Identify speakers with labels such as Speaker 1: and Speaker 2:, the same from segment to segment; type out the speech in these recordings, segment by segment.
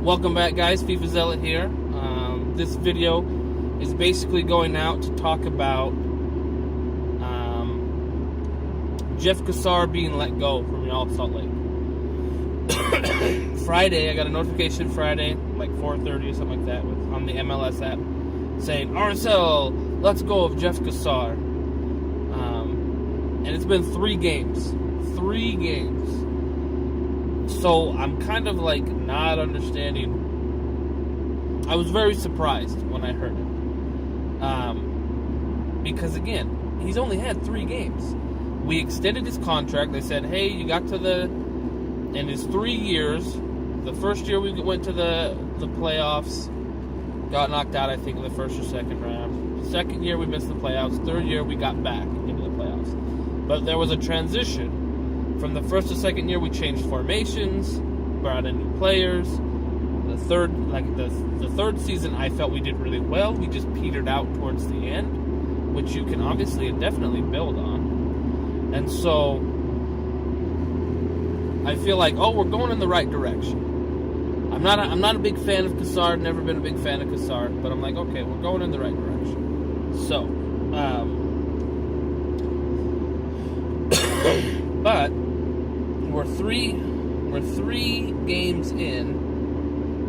Speaker 1: Welcome back, guys. FIFA Zealot here. This video is basically going out to talk about Jeff Cassar being let go from Real Salt Lake. Friday, I got a notification Friday, like 4:30 or something like that, on the MLS app, saying, RSL, let's go of Jeff Cassar. And it's been 3 games. 3 games. So I'm kind of like not understanding. I was very surprised when I heard it. Because again, he's only had 3 games. We extended his contract. They said, hey, you got to in his 3 years, the first year we went to the playoffs, got knocked out, I think, in the first or second round. The second year we missed the playoffs. 3rd year we got back into the playoffs. But there was a transition. From the first to second year, we changed formations, brought in new players. The third season, I felt we did really well. We just petered out towards the end, which you can obviously and definitely build on. And so I feel like, we're going in the right direction. I'm not a big fan of Cassar. Never been a big fan of Cassar, but I'm like, okay, we're going in the right direction. So, but we're three games in.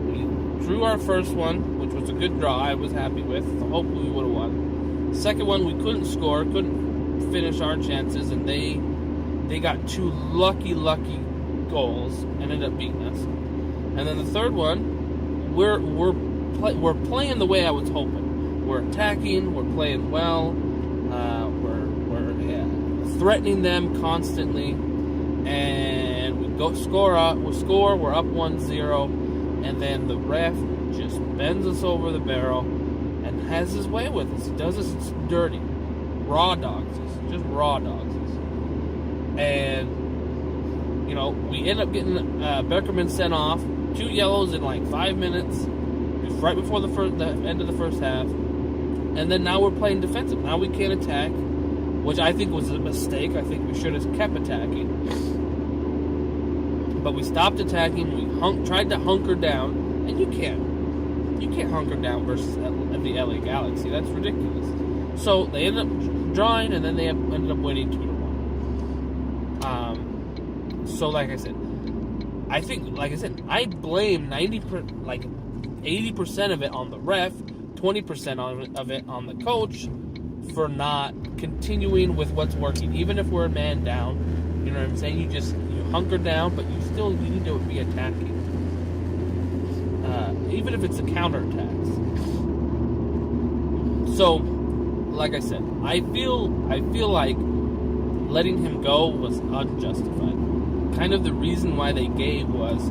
Speaker 1: We drew our first one, which was a good draw. I was happy with. Hopefully we would have won. Second one, we couldn't score, couldn't finish our chances, and they got 2 lucky goals and ended up beating us. And then the third one, we're playing the way I was hoping. We're attacking. We're playing well. We're threatening them constantly, and we score. We're up 1-0, and then the ref just bends us over the barrel and has his way with us. He does us dirty, raw dogs us, just raw dogs us. And we end up getting Beckerman sent off, 2 yellows in like 5 minutes, right before the end of the first half. And then now we're playing defensive. Now we can't attack, which I think was a mistake. I think we should have kept attacking. But we stopped attacking. We tried to hunker down, and you can't hunker down versus the LA Galaxy. That's ridiculous. So they ended up drawing, and then they ended up winning 2-1. So like I said, I blame 80% of it on the ref, 20% of it on the coach for not continuing with what's working. Even if we're a man down, you know what I'm saying? You hunker down, but you need to be attacking. Even if it's a counterattacks. So, like I said, I feel like letting him go was unjustified. Kind of the reason why they gave was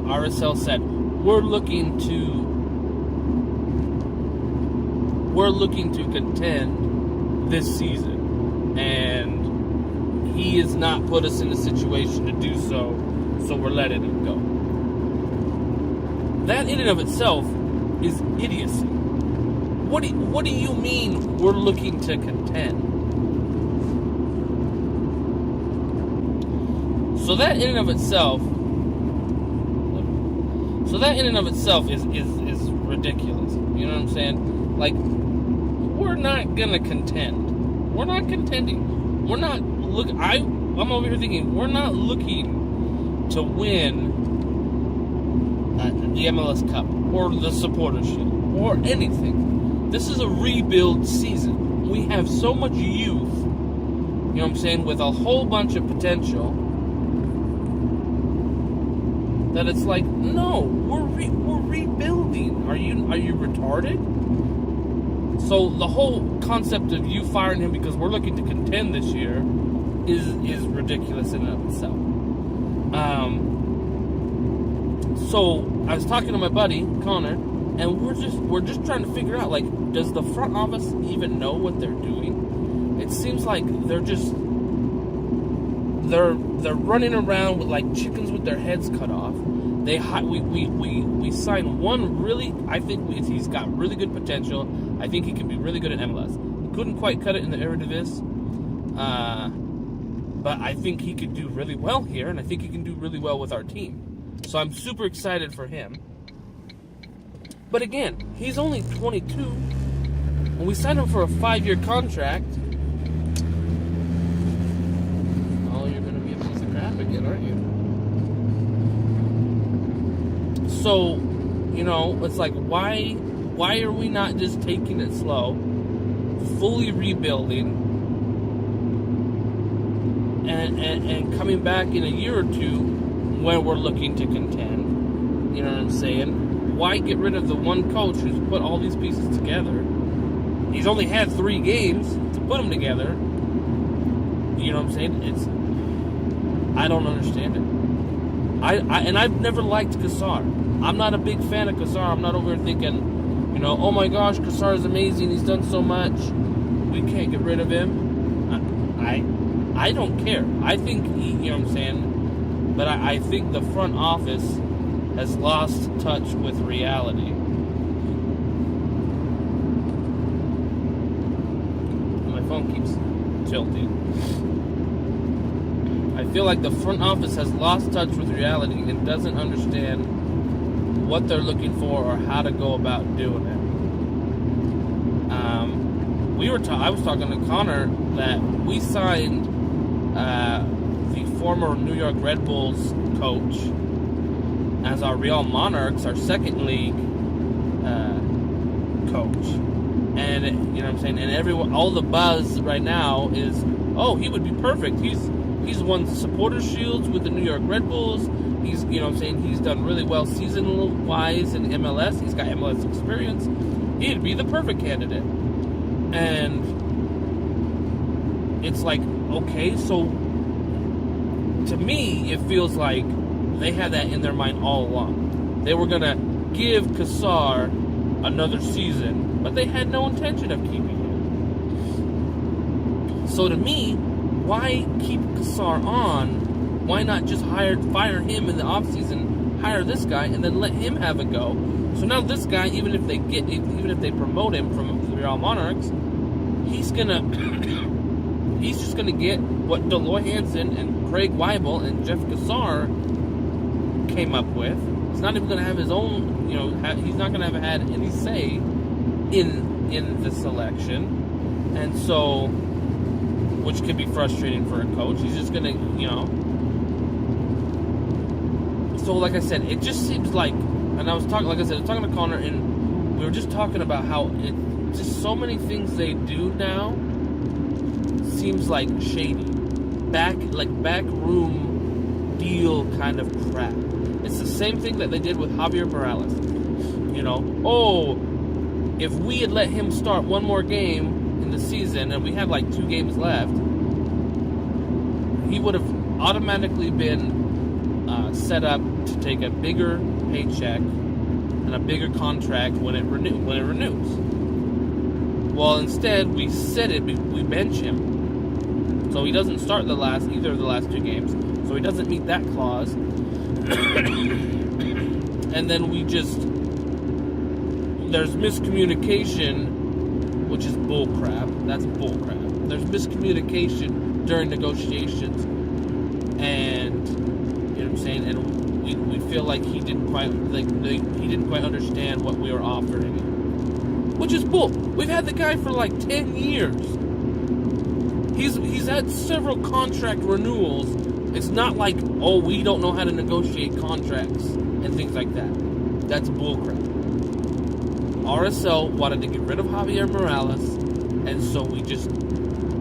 Speaker 1: RSL said, we're looking to contend this season, and he has not put us in a situation to do so, so we're letting him go. That in and of itself is idiocy. What do you mean we're looking to contend? So that in and of itself is ridiculous. You know what I'm saying? Like, we're not gonna contend. We're not contending. We're not I'm over here thinking we're not looking to win the MLS Cup or the Supporters' Shield or anything. This is a rebuild season. We have so much youth, you know what I'm saying, with a whole bunch of potential, that it's like, no, we're rebuilding. Are you retarded? So the whole concept of you firing him because we're looking to contend this year is ridiculous in and of itself. So I was talking to my buddy Connor, and we're just trying to figure out, like, does the front office even know what they're doing? It seems like they're running around with like chickens with their heads cut off. We signed one really. I think he's got really good potential. I think he can be really good at MLS. Couldn't quite cut it in the Eredivisie, but I think he could do really well here, and I think he can do really well with our team. So I'm super excited for him. But again, he's only 22. When we signed him for a 5-year contract, oh, you're going to be a piece of crap again, aren't you? So, it's like, why are we not just taking it slow, fully rebuilding, and coming back in a year or two when we're looking to contend? You know what I'm saying? Why get rid of the one coach who's put all these pieces together? He's only had 3 games to put them together. You know what I'm saying? I don't understand it. And I've never liked Cassar. I'm not a big fan of Cassar. I'm not over here thinking, oh my gosh, Cassar is amazing. He's done so much. We can't get rid of him. I don't care. I think you know what I'm saying? But I think the front office has lost touch with reality. My phone keeps tilting. I feel like the front office has lost touch with reality and doesn't understand what they're looking for or how to go about doing it. I was talking to Connor that we signed the former New York Red Bulls coach as our Real Monarchs, our second league coach. And you know what I'm saying? And all the buzz right now is, oh, he would be perfect. He's won the supporter shields with the New York Red Bulls. He's, you know what I'm saying, he's done really well season-wise in MLS. He's got MLS experience. He'd be the perfect candidate. And it's like, okay, so to me, it feels like they had that in their mind all along. They were going to give Cassar another season, but they had no intention of keeping him. So to me, why keep Cassar on? Why not just fire him in the offseason, hire this guy, and then let him have a go? So now this guy, even if they promote him from the Real Monarchs, he's just gonna get what Deloy Hansen and Craig Weibel and Jeff Cassar came up with. He's not even gonna have his own, he's not gonna have had any say in the selection, and so, which could be frustrating for a coach. He's just gonna, So like I said, it just seems like, and I was talking to Connor, and we were just talking about how just so many things they do now seems like shady, backroom deal kind of crap. It's the same thing that they did with Javier Morales. If we had let him start one more game in the season, and we had like 2 games left, he would have automatically been set up to take a bigger paycheck and a bigger contract when it renews. Well, instead we we bench him, so he doesn't start either of the last 2 games, so he doesn't meet that clause. And then there's miscommunication, which is bullcrap. That's bullcrap. There's miscommunication during negotiations, and you know what I'm saying, and we feel like he didn't quite understand what we were offering him, which is bull. We've had the guy for like 10 years. He's had several contract renewals. It's not like, oh, we don't know how to negotiate contracts and things like that. That's bullcrap. RSL wanted to get rid of Javier Morales, and so we just,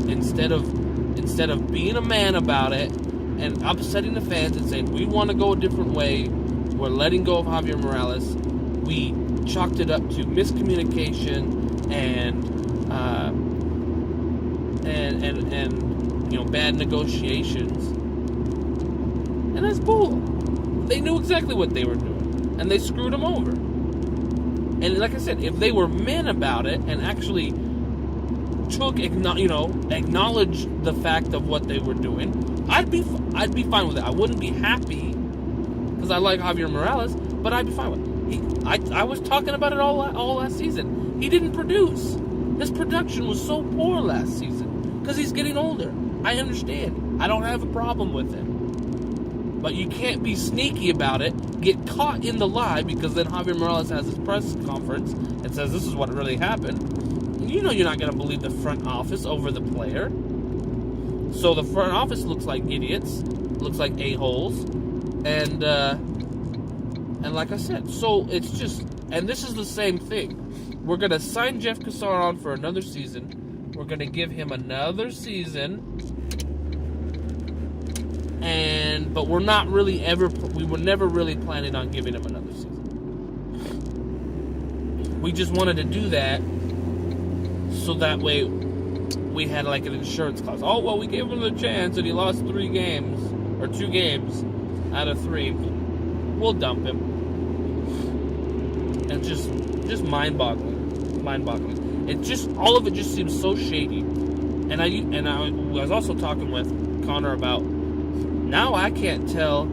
Speaker 1: instead of being a man about it and upsetting the fans and saying we want to go a different way, we're letting go of Javier Morales, we chalked it up to miscommunication and bad negotiations. And that's bull. They knew exactly what they were doing, and they screwed him over. And like I said, if they were men about it and actually acknowledged the fact of what they were doing, I'd be fine with it. I wouldn't be happy because I like Javier Morales, but I'd be fine with it. I was talking about it all last season. He didn't produce. His production was so poor last season because he's getting older. I understand. I don't have a problem with him. But you can't be sneaky about it, get caught in the lie, because then Javier Morales has his press conference and says this is what really happened. You know you're not going to believe the front office over the player. So the front office looks like idiots, looks like a-holes, and like I said, so it's just, and this is the same thing. We're going to sign Jeff Cassar on for another season. We're going to give him another season. But we were never really planning on giving him another season. We just wanted to do that so that way we had like an insurance clause. Oh, well, we gave him a chance and he lost 3 games, or 2 games out of 3. We'll dump him. And just mind-boggling. It just, all of it just seems so shady. And I was also talking with Connor about, now I can't tell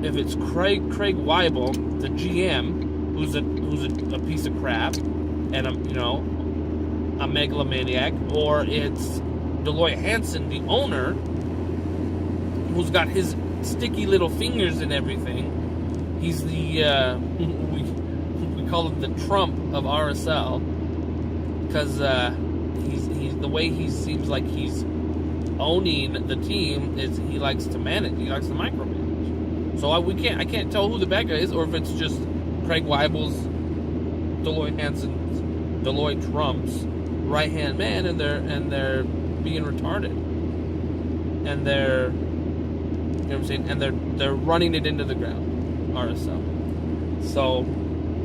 Speaker 1: if it's Craig Weibel, the GM, who's a piece of crap and a megalomaniac, or it's Deloitte Hansen, the owner, who's got his sticky little fingers in everything. He's the we call him the Trump of RSL, because he's the way he seems like he's owning the team is he likes to manage. He likes to micromanage. So I can't tell who the bad guy is, or if it's just Craig Weibel's, Deloitte Hansen's, Deloitte Trump's right hand man, and they're being retarded, and they're, you know what I'm saying, and they're running it into the ground, RSL. So,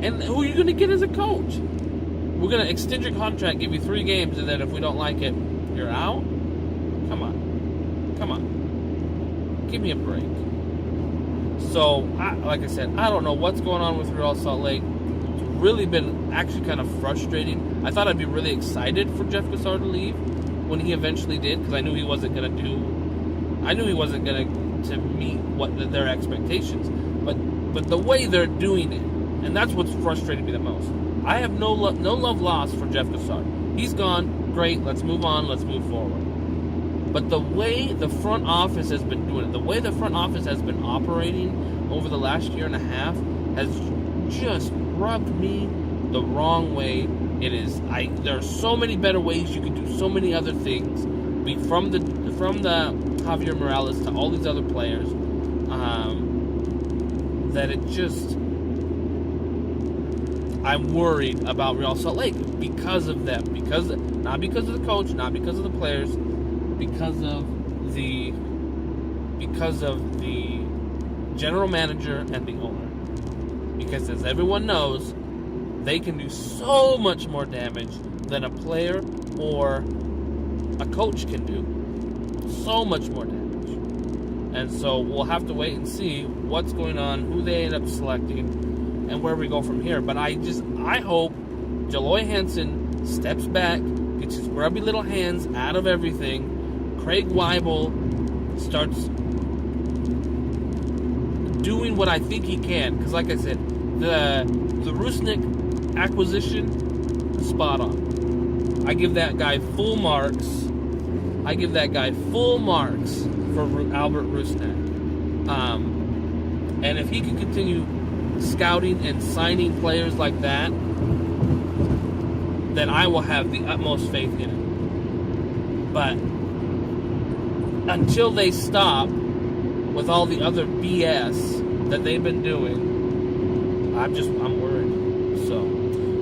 Speaker 1: and who are you going to get as a coach? We're going to extend your contract, give you 3 games, and then if we don't like it, you're out. Come on. Give me a break. So, like I said, I don't know what's going on with Real Salt Lake. It's really been actually kind of frustrating. I thought I'd be really excited for Jeff Cassar to leave when he eventually did, because I knew he wasn't going to meet their expectations. But the way they're doing it, and that's what's frustrated me the most. I have no love lost for Jeff Cassar. He's gone. Great. Let's move on. Let's move forward. But the way the front office has been doing it, the way the front office has been operating over the last year and a half, has just rubbed me the wrong way. There are so many better ways you can do so many other things. From the Javier Morales to all these other players, that it just, I'm worried about Real Salt Lake because of them. Not because of the coach, not because of the players, because of the general manager and the owner. Because as everyone knows, they can do so much more damage than a player or a coach can do. So much more damage. And so we'll have to wait and see what's going on, who they end up selecting, and where we go from here. But I hope Deloitte Hansen steps back, gets his grubby little hands out of everything. Craig Weibel starts doing what I think he can. Because like I said, the Rusnik acquisition, spot on. I give that guy full marks. For Albert Rusnak. And if he can continue scouting and signing players like that, then I will have the utmost faith in it. But until they stop with all the other BS that they've been doing, I'm worried. So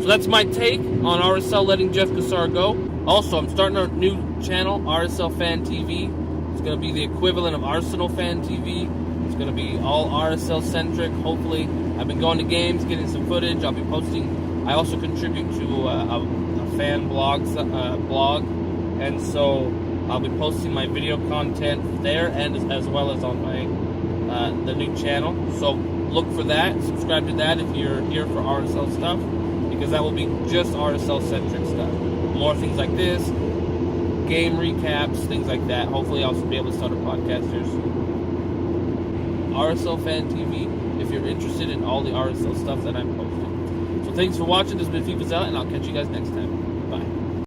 Speaker 1: that's my take on RSL letting Jeff Cassar go. Also, I'm starting a new channel, RSL Fan TV. It's going to be the equivalent of Arsenal Fan TV. It's going to be all RSL centric, hopefully. I've been going to games, getting some footage. I'll be posting. I also contribute to a fan blog, and so I'll be posting my video content there, and as well as on my the new channel. So look for that. Subscribe to that if you're here for RSL stuff, because that will be just RSL centric stuff. More things like this, game recaps, things like that. Hopefully I'll be able to start a podcast here soon. RSL Fan TV, if you're interested in all the RSL stuff that I'm posting. So thanks for watching. This has been FIFA Zealot, and I'll catch you guys next time.